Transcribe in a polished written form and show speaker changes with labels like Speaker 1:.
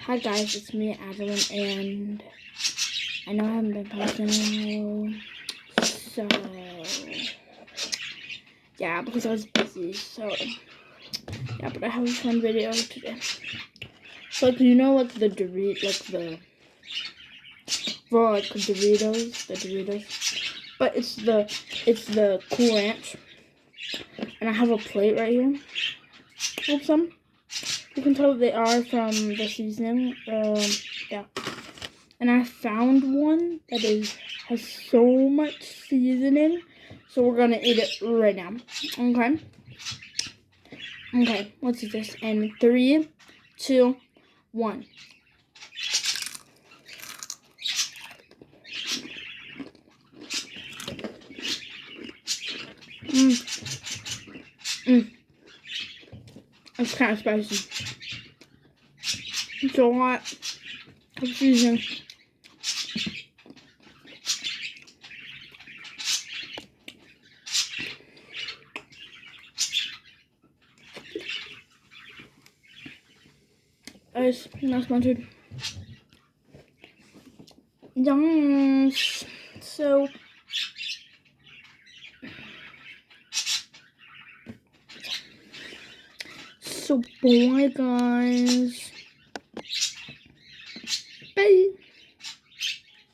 Speaker 1: Hi guys, it's me, Adeline, and I know I haven't been posting in a while, so yeah, because I was busy, so yeah, but I have a fun video today. So like, you know, like the Doritos, but it's the Cool Ranch, and I have a plate right here of some. You can tell they are from the seasoning. Yeah. And I found one that has so much seasoning, so we're gonna eat it right now. Okay. Okay. Let's eat this. And 3, 2, 1. It's kind of spicy. It's so hot. It's freezing. Guys, not sponsored. Yes. So bye guys. Bye.